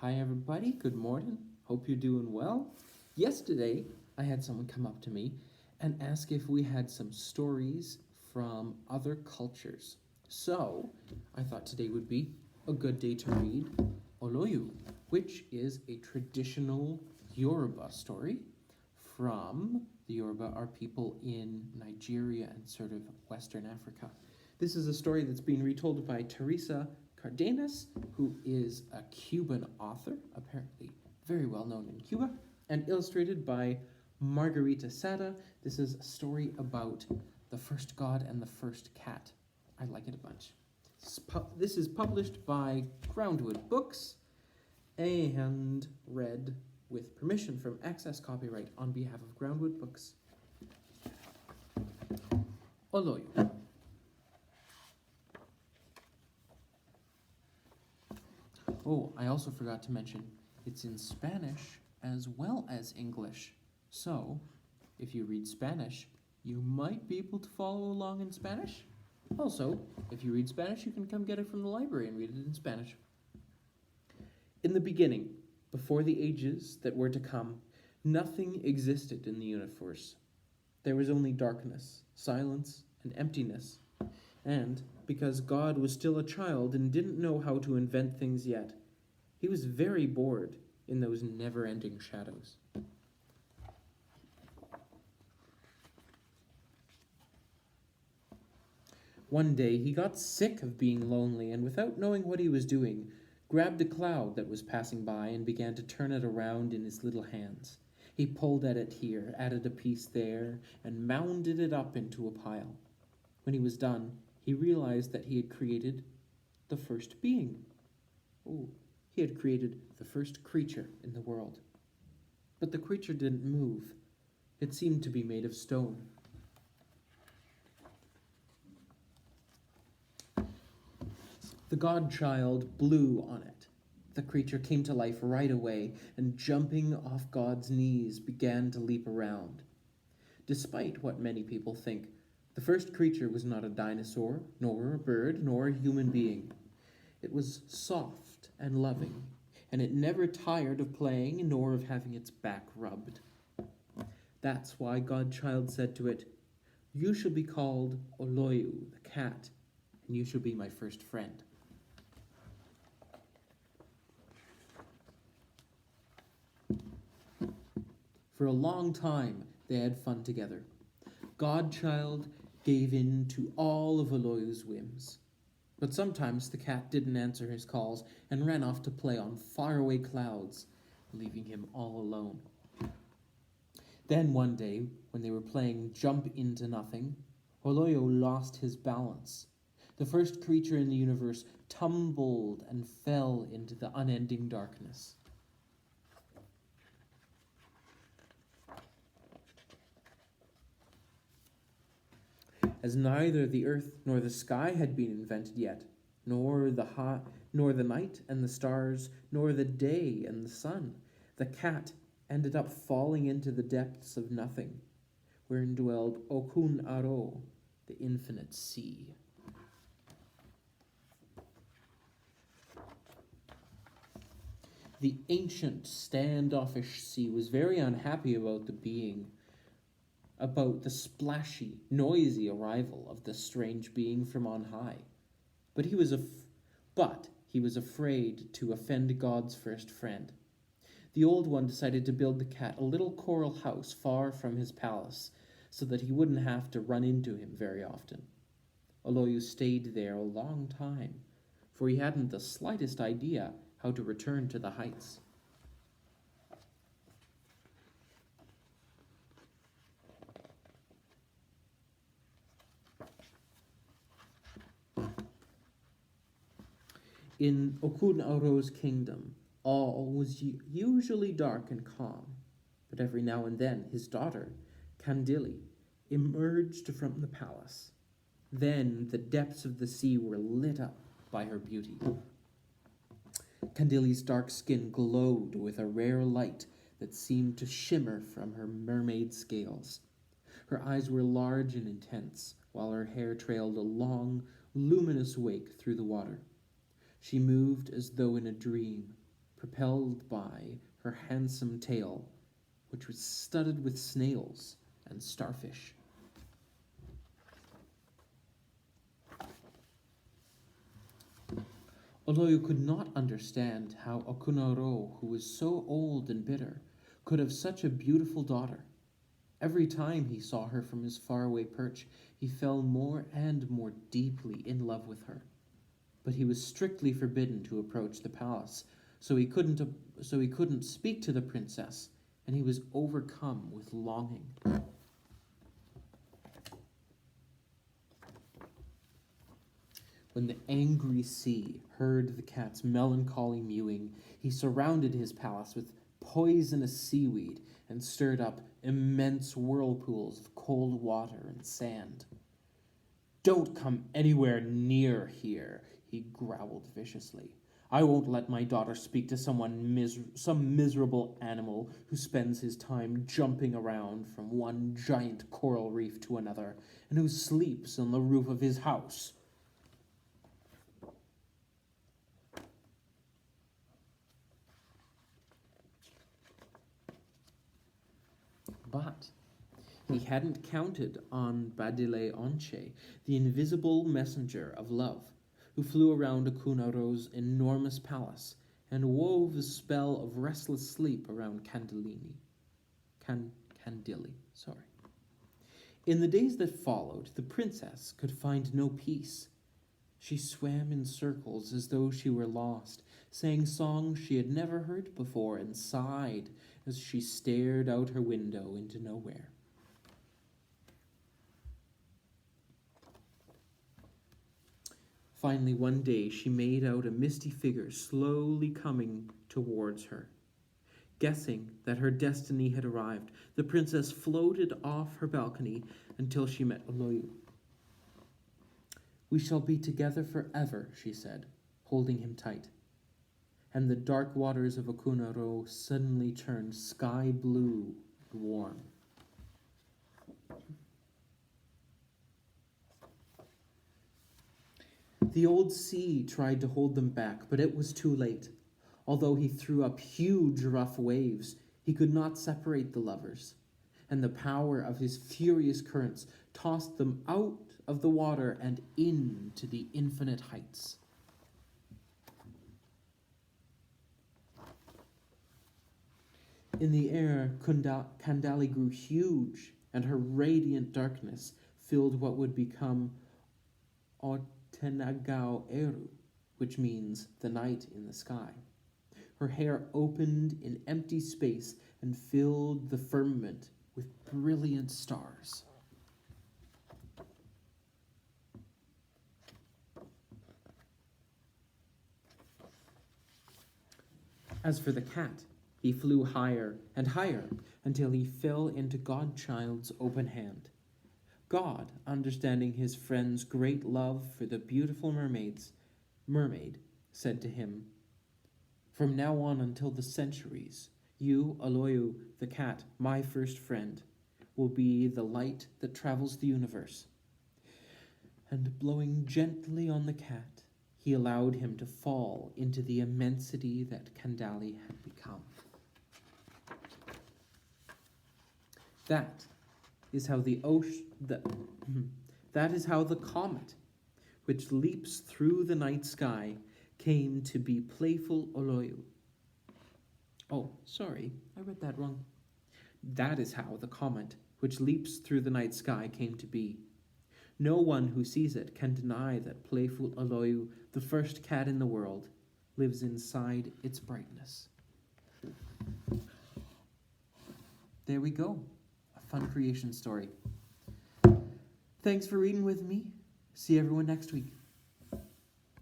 Hi, everybody. Good morning. Hope you're doing well. Yesterday, I had someone come up to me and ask if we had some stories from other cultures. So, I thought today would be a good day to read Oloyou, which is a traditional Yoruba story from the Yoruba are people in Nigeria and sort of Western Africa. This is a story that's being retold by Teresa Cardenas, who is a Cuban author, apparently very well known in Cuba, and illustrated by Margarita Sada. This is a story about the first god and the first cat. I like it a bunch. This is published by Groundwood Books and read with permission from Access Copyright on behalf of Groundwood Books. Oloyou. Oh, I also forgot to mention, it's in Spanish as well as English. So, if you read Spanish, you might be able to follow along in Spanish. Also, if you read Spanish, you can come get it from the library and read it in Spanish. In the beginning, before the ages that were to come, nothing existed in the universe. There was only darkness, silence, and emptiness. And because God was still a child and didn't know how to invent things yet, he was very bored in those never-ending shadows. One day he got sick of being lonely and without knowing what he was doing, grabbed a cloud that was passing by and began to turn it around in his little hands. He pulled at it here, added a piece there, and mounded it up into a pile. When he was done, he realized that he had created the first being. He had created the first creature in the world. But the creature didn't move. It seemed to be made of stone. The godchild blew on it. The creature came to life right away, and jumping off God's knees began to leap around. Despite what many people think, the first creature was not a dinosaur, nor a bird, nor a human being. It was soft and loving, and it never tired of playing nor of having its back rubbed. That's why Godchild said to it, "You shall be called Oloyou, the cat, and you shall be my first friend." For a long time, they had fun together. Godchild gave in to all of Oloyou's whims. But sometimes the cat didn't answer his calls and ran off to play on faraway clouds, leaving him all alone. Then one day, when they were playing Jump into Nothing, Oloyou lost his balance. The first creature in the universe tumbled and fell into the unending darkness. As neither the earth nor the sky had been invented yet, nor the night and the stars, nor the day and the sun, the cat ended up falling into the depths of nothing, wherein dwelled Okun Aro, the infinite sea. The ancient standoffish sea was very unhappy about the splashy, noisy arrival of the strange being from on high. But he was afraid to offend God's first friend. The old one decided to build the cat a little coral house far from his palace, so that he wouldn't have to run into him very often. Oloyou stayed there a long time, for he hadn't the slightest idea how to return to the heights. In Okun Aro's kingdom, all was usually dark and calm, but every now and then his daughter, Kandili, emerged from the palace. Then the depths of the sea were lit up by her beauty. Kandili's dark skin glowed with a rare light that seemed to shimmer from her mermaid scales. Her eyes were large and intense, while her hair trailed a long, luminous wake through the water. She moved as though in a dream, propelled by her handsome tail, which was studded with snails and starfish. Oloyou could not understand how Okunaro, who was so old and bitter, could have such a beautiful daughter. Every time he saw her from his faraway perch, he fell more and more deeply in love with her. But he was strictly forbidden to approach the palace, so he couldn't speak to the princess, and he was overcome with longing. When the angry sea heard the cat's melancholy mewing, he surrounded his palace with poisonous seaweed and stirred up immense whirlpools of cold water and sand. "Don't come anywhere near here," he growled viciously. "I won't let my daughter speak to some miserable animal who spends his time jumping around from one giant coral reef to another, and who sleeps on the roof of his house." But he hadn't counted on Badile Onche, the invisible messenger of love, who flew around Okunaro's enormous palace and wove a spell of restless sleep around Candili. In the days that followed, the princess could find no peace. She swam in circles as though she were lost, sang songs she had never heard before, and sighed as she stared out her window into nowhere. Finally, one day, she made out a misty figure slowly coming towards her. Guessing that her destiny had arrived, the princess floated off her balcony until she met Oloyou. "We shall be together forever," she said, holding him tight. And the dark waters of Okunaro suddenly turned sky blue and warm. The old sea tried to hold them back, but it was too late. Although he threw up huge rough waves, he could not separate the lovers, and the power of his furious currents tossed them out of the water and into the infinite heights. In the air, Kandali grew huge, and her radiant darkness filled what would become Otenagao Eru, which means the night in the sky. Her hair opened in empty space and filled the firmament with brilliant stars. As for the cat, he flew higher and higher until he fell into Godchild's open hand. God, understanding his friend's great love for the beautiful mermaid, said to him, "From now on until the centuries, you, Oloyou, the cat, my first friend, will be the light that travels the universe." And blowing gently on the cat, he allowed him to fall into the immensity that Kandali had become. That is how the comet, which leaps through the night sky, came to be playful Oloyou. Oh, sorry, I read that wrong. That is how the comet, which leaps through the night sky, came to be. No one who sees it can deny that playful Oloyou, the first cat in the world, lives inside its brightness. There we go. A fun creation story. Thanks for reading with me. See everyone next week.